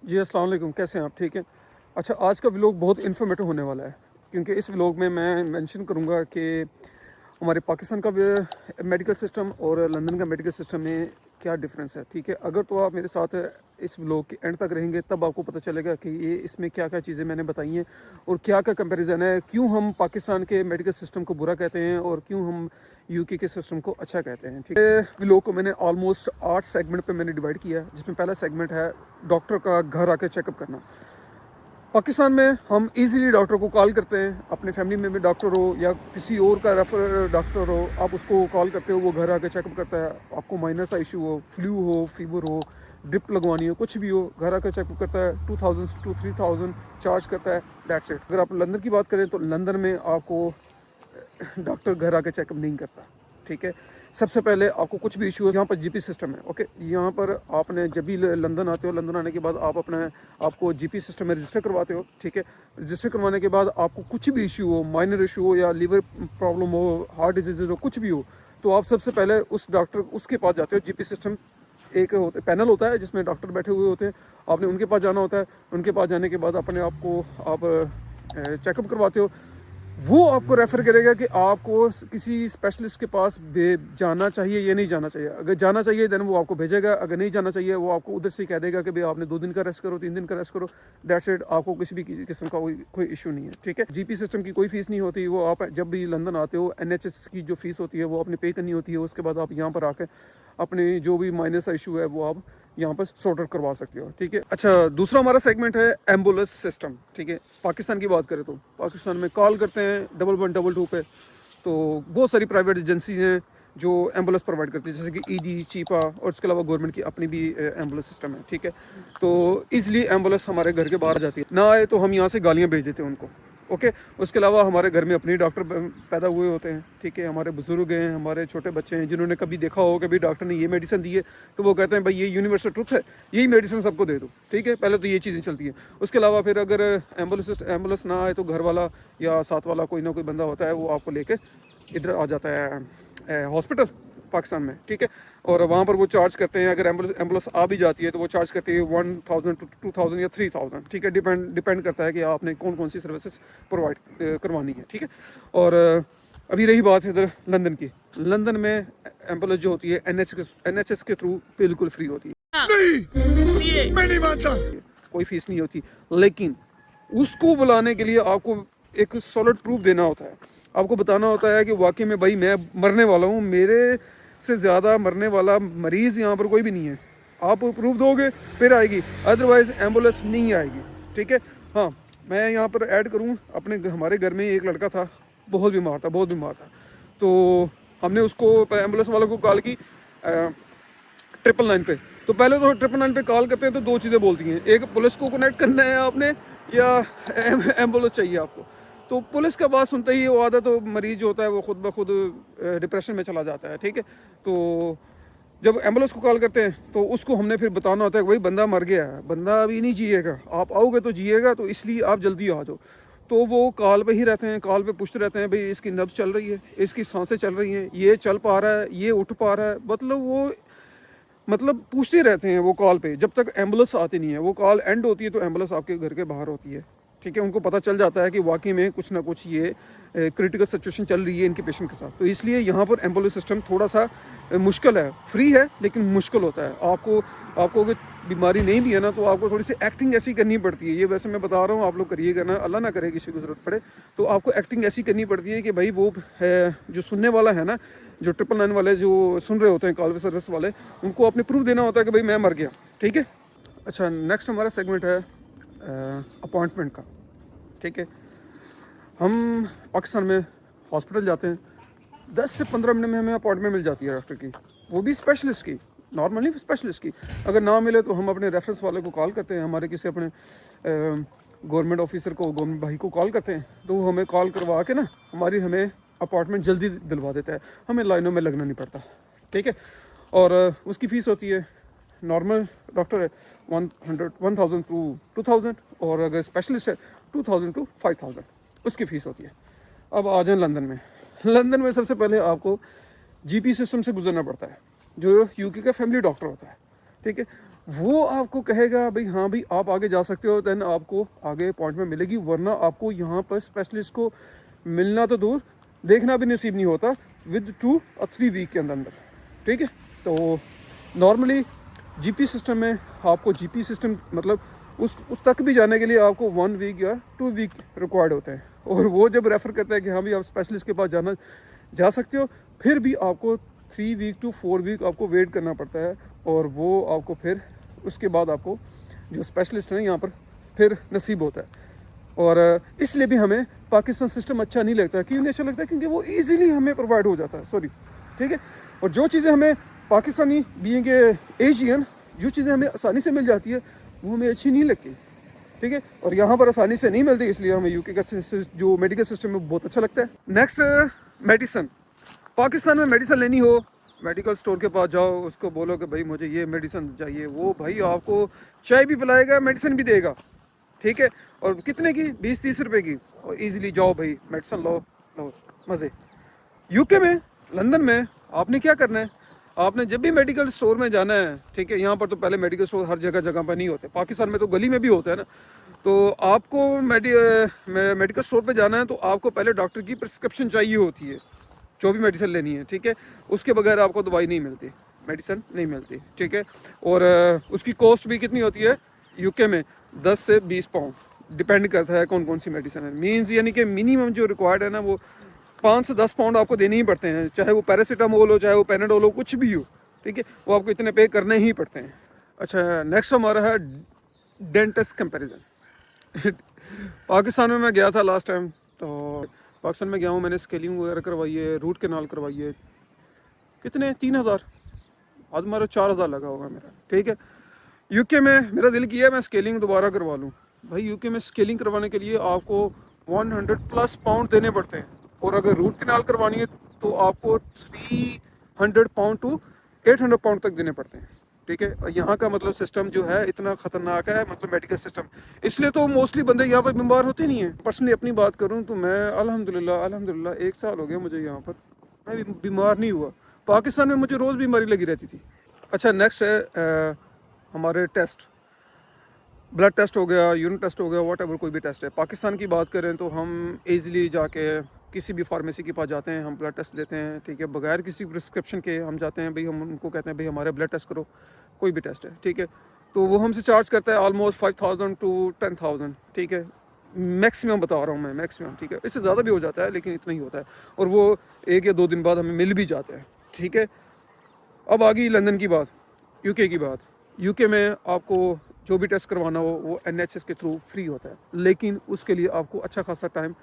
जी, अस्सलाम वालेकुम, कैसे हैं आप? ठीक हैं? अच्छा, आज का व्लॉग बहुत इन्फॉर्मेटिव होने वाला है, क्योंकि इस व्लॉग में मैं मेंशन करूँगा कि हमारे पाकिस्तान का मेडिकल सिस्टम और लंदन का मेडिकल सिस्टम में क्या डिफरेंस है, ठीक है? अगर तो आप मेरे साथ इस व्लॉग के एंड तक रहेंगे, तब आपको पता चलेगा कि ये इसमें क्या-क्या चीज़ें मैंने बताई हैं और क्या-क्या कंपैरिज़न है, क्यों हम पाकिस्तान के मेडिकल सिस्टम को बुरा कहते हैं और क्यों हम यूके के सिस्टम को अच्छा कहते हैं, ठीक है? व्लॉग को मैंने ऑलमोस्ट 8 सेगमेंट पे मैंने डिवाइड किया है, जिसमें पहला सेगमेंट है डॉक्टर का घर आके चेकअप करना। पाकिस्तान में हम इजीली डॉक्टर को कॉल करते हैं, अपने फैमिली में भी डॉक्टर हो या किसी और का रेफर डॉक्टर हो, आप उसको कॉल करते हो, वो घर आके चेकअप करता है। आपको माइनर सा इशू हो, फ्लू हो, फीवर हो, ड्रिप लगवानी हो, कुछ भी हो, घर आकर चेकअप करता है। 2000 टू 3000 चार्ज करता है, दैट्स इट। अगर आप लंदन की बात करें तो लंदन में आपको डॉक्टर घर आके चेकअप नहीं करता, ठीक है? सबसे पहले आपको कुछ भी इशू है, यहाँ पर जीपी सिस्टम है, ओके? यहाँ पर आपने जब भी लंदन आते हो, लंदन आने के बाद आप आपको जीपी सिस्टम में रजिस्टर करवाते हो, ठीक है? रजिस्टर करवाने के बाद आपको कुछ भी इशू हो, माइनर इशू हो या लीवर प्रॉब्लम हो, हार्ट डिजीज़ हो, कुछ भी हो, तो आप सबसे पहले उस डॉक्टर उसके पास जाते हो। जीपी सिस्टम एक पैनल होता है जिसमें डॉक्टर बैठे हुए होते हैं, आपने उनके पास जाना होता है। उनके पास जाने के बाद अपने आप को आप चेकअप करवाते हो। वो आपको रेफ़र करेगा कि आपको किसी स्पेशलिस्ट के पास जाना चाहिए या नहीं जाना चाहिए। अगर जाना चाहिए देन वो आपको भेजेगा, अगर नहीं जाना चाहिए वो आपको उधर से ही कह देगा कि भाई आपने 2 दिन का रेस्ट करो, 3 दिन का रेस्ट करो, दैट्स इट। आपको किसी भी किस्म का कोई इशू नहीं है, ठीक है? जीपी सिस्टम की कोई फ़ीस नहीं होती। वो आप जब भी लंदन आते हो, एनएचएस की जो फ़ीस होती है वो आपने पे करनी होती है। उसके बाद आप यहाँ पर आकर अपने जो भी माइनर सा इशू है वो आप यहाँ पर सॉर्ट आउट करवा सकते हो, ठीक है? अच्छा, दूसरा हमारा सेगमेंट है एम्बुलेंस सिस्टम, ठीक है? पाकिस्तान की बात करें तो पाकिस्तान में कॉल करते हैं 1122 पे, तो बहुत सारी प्राइवेट एजेंसीज हैं जो एम्बुलेंस प्रोवाइड करती है, जैसे कि ईडी, चीपा, और उसके अलावा गवर्नमेंट की अपनी भी एम्बुलेंस सिस्टम है, ठीक है? तो ईजिली एम्बुलेंस हमारे घर के बाहर जाती है। ना आए तो हम यहाँ से गालियाँ भेज देते हैं उनको, ओके? उसके अलावा हमारे घर में अपने डॉक्टर पैदा हुए होते हैं, ठीक है? हमारे बुजुर्ग हैं, हमारे छोटे बच्चे हैं, जिन्होंने कभी देखा हो कि भाई डॉक्टर ने ये मेडिसिन दी है, तो वो कहते हैं भाई ये यूनिवर्सल ट्रुथ है, यही मेडिसिन सबको दे दो, ठीक है? पहले तो ये चीज़ें चलती हैं। उसके अलावा फिर अगर एम्बुलेंस ना आए तो घर वाला या साथ वाला कोई ना कोई बंदा होता है, वो आपको लेके इधर आ जाता है हॉस्पिटल पाकिस्तान में, ठीक है? और वहाँ पर वो चार्ज करते हैं। अगर एम्बुलेंस आ भी जाती है तो वो चार्ज करती है 1000 टू 2000 या 3000, ठीक है? डिपेंड करता है कि आपने कौन कौन सी सर्विसेज प्रोवाइड करवानी है, ठीक है? और अभी रही बात है इधर लंदन की। लंदन में एम्बुलेंस जो होती है एनएचएस के थ्रू बिल्कुल फ्री होती है। नहीं, मैं नहीं मानता। कोई फीस नहीं होती, लेकिन उसको बुलाने के लिए आपको एक सॉलिड प्रूफ देना होता है। आपको बताना होता है कि वाकई में भाई मैं मरने वाला हूँ, मेरे से ज़्यादा मरने वाला मरीज़ यहाँ पर कोई भी नहीं है। आप प्रूफ दोगे फिर आएगी, अदरवाइज़ एम्बुलेंस नहीं आएगी, ठीक है? हाँ, मैं यहाँ पर ऐड करूँ, हमारे घर में एक लड़का था, बहुत बीमार था, बहुत बीमार था। तो हमने उसको एम्बुलेंस वालों को कॉल की 999 पे। तो पहले तो 999 पे कॉल करते हैं तो दो चीज़ें बोलती हैं, एक पुलिस को कनेक्ट करना है आपने या एम्बुलेंस चाहिए आपको। तो पुलिस का बात सुनते ही वो आधा तो मरीज जो होता है वो खुद ब खुद डिप्रेशन में चला जाता है, ठीक है? तो जब एम्बुलेंस को कॉल करते हैं तो उसको हमने फिर बताना होता है कि भाई बंदा मर गया है, बंदा अभी नहीं जिएगा, आप आओगे तो जिएगा, तो इसलिए आप जल्दी आ जाओ। तो वो कॉल पे ही रहते हैं, कॉल पे पूछते रहते हैं भाई इसकी नब्ज़ चल रही है, इसकी सांसें चल रही हैं, ये चल पा रहा है, ये उठ पा रहा है, मतलब पूछते रहते हैं वो कॉल पे जब तक एम्बुलेंस आती नहीं है। वो कॉल एंड होती है तो एम्बुलेंस आपके घर के बाहर होती है, ठीक है? उनको पता चल जाता है कि वाकई में कुछ ना कुछ ये क्रिटिकल सिचुएशन चल रही है इनके पेशेंट के साथ। तो इसलिए यहाँ पर एम्बुलेंस सिस्टम थोड़ा सा मुश्किल है, फ्री है लेकिन मुश्किल होता है। आपको अगर बीमारी नहीं भी है ना तो आपको थोड़ी सी एक्टिंग ऐसी करनी पड़ती है। ये वैसे मैं बता रहा हूँ, आप लोग करिएगा ना, अल्लाह ना करे किसी को ज़रूरत पड़े, तो आपको एक्टिंग ऐसी करनी पड़ती है कि भाई वो है जो सुनने वाला है ना, जो 999 वाले जो सुन रहे होते हैं, कॉल सर्विस वाले, उनको आपने प्रूफ देना होता है कि भाई मैं मर गया, ठीक है? अच्छा, नेक्स्ट हमारा सेगमेंट है अपॉइंटमेंट का, ठीक है? हम पाकिस्तान में हॉस्पिटल जाते हैं, 10 से 15 मिनट में हमें अपॉइंटमेंट मिल जाती है डॉक्टर की, वो भी स्पेशलिस्ट की, नॉर्मली स्पेशलिस्ट की। अगर ना मिले तो हम अपने रेफरेंस वाले को कॉल करते हैं, हमारे किसी अपने गवर्नमेंट ऑफिसर को, गवर्नमेंट भाई को कॉल करते हैं, तो वो हमें कॉल करवा के ना हमें अपॉइंटमेंट जल्दी दिलवा देता है, हमें लाइनों में लगना नहीं पड़ता, ठीक है? और उसकी फ़ीस होती है, नॉर्मल डॉक्टर है 1000 टू 2000, और अगर स्पेशलिस्ट है 2000 टू 5000 उसकी फ़ीस होती है। अब आ जाए लंदन में। लंदन में सबसे पहले आपको जीपी सिस्टम से गुजरना पड़ता है, जो यूके का फैमिली डॉक्टर होता है, ठीक है? वो आपको कहेगा भाई हाँ भाई आप आगे जा सकते हो, देन आपको आगे अपॉइंटमेंट मिलेगी, वरना आपको यहाँ पर स्पेशलिस्ट को मिलना तो दूर, देखना भी नसीब नहीं होता विद 2 और 3 वीक के अंदर अंदर। ठीक है, तो नॉर्मली जीपी सिस्टम में आपको जीपी सिस्टम मतलब उस तक भी जाने के लिए आपको 1 वीक या 2 वीक रिक्वायर्ड होते हैं, और वो जब रेफ़र करता है कि हाँ भाई आप स्पेशलिस्ट के पास जा सकते हो, फिर भी आपको 3 वीक टू 4 वीक आपको वेट करना पड़ता है, और वो आपको फिर उसके बाद आपको जो स्पेशलिस्ट हैं यहाँ पर फिर नसीब होता है। और इसलिए भी हमें पाकिस्तान सिस्टम अच्छा नहीं लगता। क्यों नहीं अच्छा लगता है? क्योंकि वो ईज़िली हमें प्रोवाइड हो जाता है, सॉरी, ठीक है। और जो चीज़ें हमें पाकिस्तानी बीइंग एशियन, जो चीज़ें हमें आसानी से मिल जाती है वो हमें अच्छी नहीं लगती, ठीक है। और यहाँ पर आसानी से नहीं मिलती, इसलिए हमें यूके का जो मेडिकल सिस्टम है बहुत अच्छा लगता है। Next, medicine. पाकिस्तान में मेडिसिन लेनी हो, मेडिकल स्टोर के पास जाओ, उसको बोलो कि भाई मुझे ये मेडिसिन चाहिए, वो भाई आपको चाय भी पिलाएगा, मेडिसिन भी देगा, ठीक है। और कितने की? 20-30 रुपए की, और इजीली जाओ भाई मेडिसिन लो लो, मज़े। यूके में, लंदन में आपने क्या करना है, आपने जब भी मेडिकल स्टोर में जाना है, ठीक है, यहाँ पर तो पहले मेडिकल स्टोर हर जगह पर नहीं होते, पाकिस्तान में तो गली में भी होता है ना। तो आपको मेडिकल स्टोर पे जाना है तो आपको पहले डॉक्टर की प्रिस्क्रिप्शन चाहिए होती है, जो भी मेडिसिन लेनी है, ठीक है। उसके बगैर आपको दवाई नहीं मिलती, मेडिसिन नहीं मिलती, ठीक है। और उसकी कॉस्ट भी कितनी होती है यूके में? 10 से 20 पाउंड, डिपेंड करता है कौन कौन सी मेडिसिन है। मीन्स यानी कि मिनिमम जो रिक्वायर्ड है ना, वो 5 से 10 पाउंड आपको देने ही पड़ते हैं, चाहे वो पैरासीटामोल हो, चाहे वो पैनाडोल हो, कुछ भी हो, ठीक है, वो आपको इतने पे करने ही पड़ते हैं। अच्छा, नेक्स्ट हमारा है डेंटिस्ट कंपेरिजन। पाकिस्तान में मैं गया था लास्ट टाइम, तो पाकिस्तान में गया हूँ, मैंने स्केलिंग वगैरह करवाई है, रूट कैनाल करवाई है, कितने 3000, आज हमारा 4000 लगा होगा मेरा, ठीक है। यूके में मेरा दिल किया मैं स्केलिंग दोबारा करवा लूँ। भाई यूके में स्केलिंग करवाने के लिए आपको 100+ पाउंड देने पड़ते हैं, और अगर रूट कैनाल करवानी है तो आपको 300 पाउंड टू 800 पाउंड तक देने पड़ते हैं, ठीक है। और यहाँ का मतलब सिस्टम जो है इतना ख़तरनाक है, मतलब मेडिकल सिस्टम, इसलिए तो मोस्टली बंदे यहाँ पर बीमार होते नहीं हैं। पर्सनली अपनी बात करूँ तो मैं अल्हम्दुलिल्लाह 1 साल हो गया मुझे यहाँ पर, मैं बीमार नहीं हुआ। पाकिस्तान में मुझे रोज़ बीमारी लगी रहती थी। अच्छा, नेक्स्ट है हमारे टेस्ट, ब्लड टेस्ट हो गया, यूरिन टेस्ट हो गया, वॉट एवर कोई भी टेस्ट है। पाकिस्तान की बात करें तो हम ईज़िली जाके किसी भी फार्मेसी के पास जाते हैं, हम ब्लड टेस्ट देते हैं, ठीक है, बगैर किसी प्रिस्क्रिप्शन के हम जाते हैं भाई, हम उनको कहते हैं भाई हमारे ब्लड टेस्ट करो, कोई भी टेस्ट है, ठीक है। तो वो हमसे चार्ज करता है ऑलमोस्ट 5000 टू 10,000, ठीक है, मैक्सिमम बता रहा हूँ मैं, मैक्सिमम, ठीक है। इससे ज़्यादा भी हो जाता है लेकिन इतना ही होता है, और वो 1 या 2 दिन बाद हमें मिल भी जाता है, ठीक है। अब आ गई लंदन की बात, यूके की बात। यूके में आपको जो भी टेस्ट करवाना हो वो NHS के थ्रू फ्री होता है, लेकिन उसके लिए आपको अच्छा खासा टाइम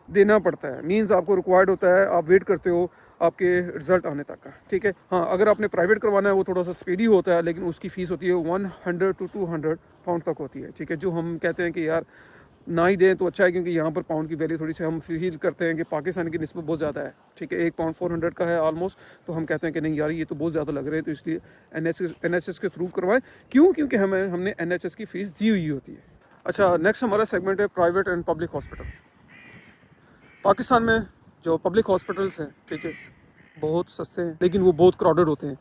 देना पड़ता है। मींस आपको रिक्वायर्ड होता है, आप वेट करते हो आपके रिजल्ट आने तक का, ठीक है। हाँ, अगर आपने प्राइवेट करवाना है वो थोड़ा सा स्पीडी होता है, लेकिन उसकी फ़ीस होती है 100 टू 200 पाउंड तक होती है, ठीक है। जो हम कहते हैं कि यार ना ही दें तो अच्छा है, क्योंकि यहाँ पर पाउंड की वैल्यू थोड़ी सी हम फील करते हैं कि पाकिस्तान की निस्बत बहुत ज़्यादा है, ठीक है। 1 पाउंड 400 का है ऑलमोस्ट, तो हम कहते हैं कि नहीं यार ये तो बहुत ज़्यादा लग रहे हैं, तो इसलिए NHS के थ्रू करवाएं। क्यों? क्योंकि हमने NHS की फ़ीस दी हुई होती है। अच्छा, नेक्स्ट हमारा सेगमेंट है private and public hospital. Pakistan में जो पब्लिक हॉस्पिटल्स हैं, ठीक है, बहुत सस्ते हैं, लेकिन वो बहुत क्राउडेड होते हैं।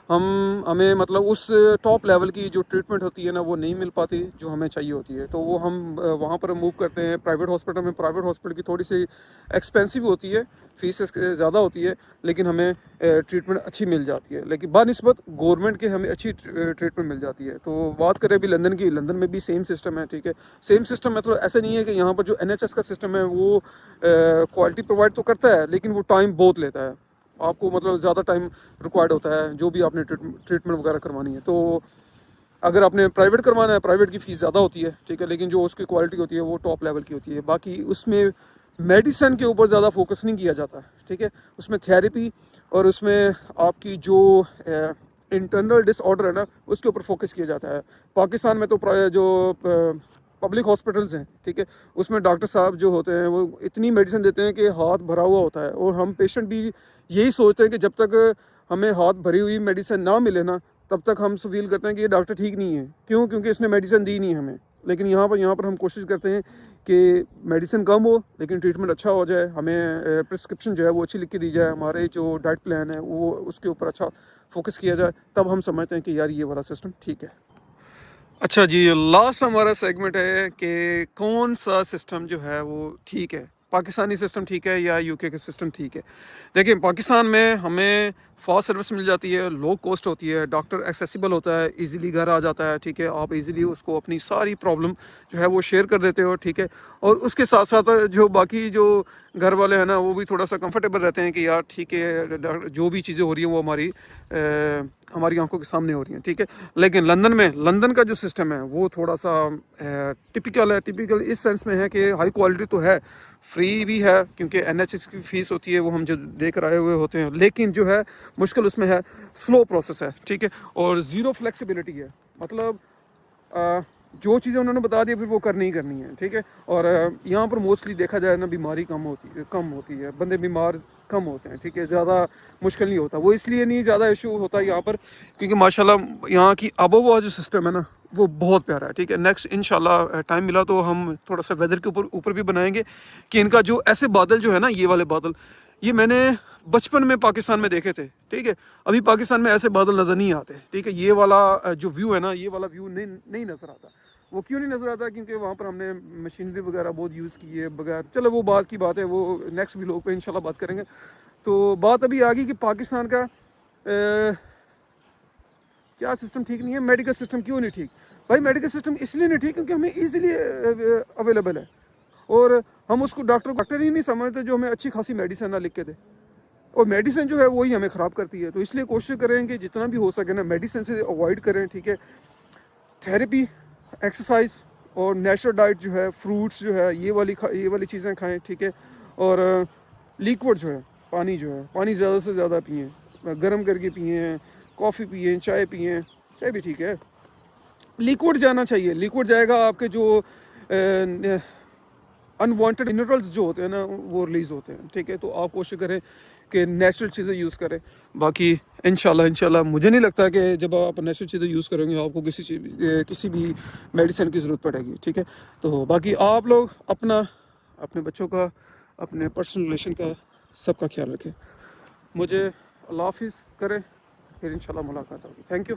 हमें मतलब उस टॉप लेवल की जो ट्रीटमेंट होती है ना, वो नहीं मिल पाती जो हमें चाहिए होती है, तो वो हम वहाँ पर मूव करते हैं प्राइवेट हॉस्पिटल में। प्राइवेट हॉस्पिटल की थोड़ी सी एक्सपेंसिव होती है, फीस ज़्यादा होती है, लेकिन हमें ट्रीटमेंट अच्छी मिल जाती है, लेकिन बानिस्बत गवर्नमेंट के हमें अच्छी ट्रीटमेंट मिल जाती है। तो बात करें अभी लंदन की, लंदन में भी सेम सिस्टम है, ठीक है। सेम सिस्टम मतलब ऐसा नहीं है कि यहाँ पर जो NHS का सिस्टम है वो क्वालिटी प्रोवाइड तो करता है, लेकिन वो टाइम बहुत लेता है, आपको मतलब ज़्यादा टाइम रिक्वायर्ड होता है जो भी आपने ट्रीटमेंट वगैरह करवानी है। तो अगर आपने प्राइवेट करवाना है, प्राइवेट की फ़ीस ज़्यादा होती है, ठीक है, लेकिन जो उसकी क्वालिटी होती है वो टॉप लेवल की होती है। बाकी उसमें मेडिसिन के ऊपर ज़्यादा फोकस नहीं किया जाता, ठीक है। उसमें थेरेपी और उसमें आपकी जो इंटरनल डिसऑर्डर है ना, उसके ऊपर फोकस किया जाता है। पाकिस्तान में तो जो पब्लिक हॉस्पिटल्स हैं, ठीक है, उसमें डॉक्टर साहब जो होते हैं वो इतनी मेडिसिन देते हैं कि हाथ भरा हुआ होता है, और हम पेशेंट भी यही सोचते हैं कि जब तक हमें हाथ भरी हुई मेडिसिन ना मिले ना, तब तक हम फील करते हैं कि ये डॉक्टर ठीक नहीं है। क्यों? क्योंकि इसने मेडिसिन दी नहीं हमें। लेकिन यहाँ पर हम कोशिश करते हैं कि मेडिसिन कम हो लेकिन ट्रीटमेंट अच्छा हो जाए, हमें प्रिस्क्रिप्शन जो है वो अच्छी लिख के दी जाए, हमारे जो डाइट प्लान है वो उसके ऊपर अच्छा फोकस किया जाए, तब हम समझते हैं कि यार ये वाला सिस्टम ठीक है। अच्छा जी, लास्ट हमारा सेगमेंट है कि कौन सा सिस्टम जो है वो ठीक है, पाकिस्तानी सिस्टम ठीक है या यूके का सिस्टम ठीक है। देखिए पाकिस्तान में हमें फास्ट सर्विस मिल जाती है, लो कॉस्ट होती है, डॉक्टर एक्सेसिबल होता है, इजीली घर आ जाता है, ठीक है, आप इजीली उसको अपनी सारी प्रॉब्लम जो है वो शेयर कर देते हो, ठीक है। और उसके साथ साथ जो बाकी जो घर वाले हैं ना वो भी थोड़ा सा कंफर्टेबल रहते हैं कि यार ठीक है, जो भी चीज़ें हो रही हैं वो हमारी आंखों के सामने हो रही हैं, ठीक है। लेकिन लंदन का जो सिस्टम है वो थोड़ा सा टिपिकल है। टिपिकल इस सेंस में है कि हाई क्वालिटी तो है, फ्री भी है क्योंकि NHS की फ़ीस होती है वो हम जो दे कर आए हुए होते हैं, लेकिन जो है मुश्किल उसमें है, स्लो प्रोसेस है, ठीक है, और ज़ीरो फ्लेक्सिबिलिटी है। मतलब जो चीज़ें उन्होंने बता दी फिर वो करनी ही करनी है, ठीक है। और यहाँ पर मोस्टली देखा जाए ना बीमारी कम होती है, बंदे बीमार कम होते हैं, ठीक है, ज़्यादा मुश्किल नहीं होता। वो इसलिए नहीं ज़्यादा इशू होता यहाँ पर क्योंकि माशाल्लाह यहाँ की आबोहवा जो सिस्टम है ना वो बहुत प्यारा है, ठीक है। नेक्स्ट इंशाल्लाह टाइम मिला तो हम थोड़ा सा वेदर के ऊपर ऊपर भी बनाएंगे कि इनका जो ऐसे बादल जो है ना, ये वाले बादल, ये मैंने बचपन में पाकिस्तान में देखे थे, ठीक है। अभी पाकिस्तान में ऐसे बादल नज़र नहीं आते, ठीक है। ये वाला जो व्यू है ना, ये वाला व्यू नहीं नज़र आता। वो क्यों नहीं नज़र आता? क्योंकि वहाँ पर हमने मशीनरी वगैरह बहुत यूज़ की है बगैर। चलो वो बात की बात है, वो नेक्स्ट व्लॉग पे इंशाल्लाह बात करेंगे। तो बात अभी आ गई कि पाकिस्तान का क्या सिस्टम ठीक नहीं है, मेडिकल सिस्टम क्यों नहीं ठीक। भाई मेडिकल सिस्टम इसलिए नहीं ठीक क्योंकि हमें ईजिली अवेलेबल है, और हम उसको डॉक्टर ही नहीं समझते जो हमें अच्छी खासी मेडिसिन ना लिख के दे, और मेडिसिन जो है वही हमें ख़राब करती है। तो इसलिए कोशिश करें कि जितना भी हो सके ना मेडिसिन से अवॉइड करें, ठीक है। थेरेपी, एक्सरसाइज और नेचुरल डाइट जो है, फ्रूट्स जो है, ये वाली चीज़ें खाएं, ठीक है। और लिक्विड जो है, पानी ज़्यादा से ज़्यादा पिएँ, गर्म करके पिएँ, कॉफ़ी पिएँ, चाय पिएँ, चाय भी ठीक है। लिक्विड जाना चाहिए, लिक्विड जाएगा आपके जो अनवांटेड मिनरल्स जो होते हैं ना वो रिलीज़ होते हैं, ठीक है। तो आप कोशिश करें कि नेचुरल चीज़ें यूज़ करें। बाकी इंशाल्लाह मुझे नहीं लगता कि जब आप नेचुरल चीज़ें यूज़ करेंगे आपको किसी भी मेडिसिन की ज़रूरत पड़ेगी, ठीक है। तो बाकी आप लोग अपने बच्चों का, अपने पर्सनल रिलेशन का, सबका ख्याल रखें। मुझे अल्लाह हाफिज़ करें, फिर इंशाल्लाह मुलाकात होगी। Thank you.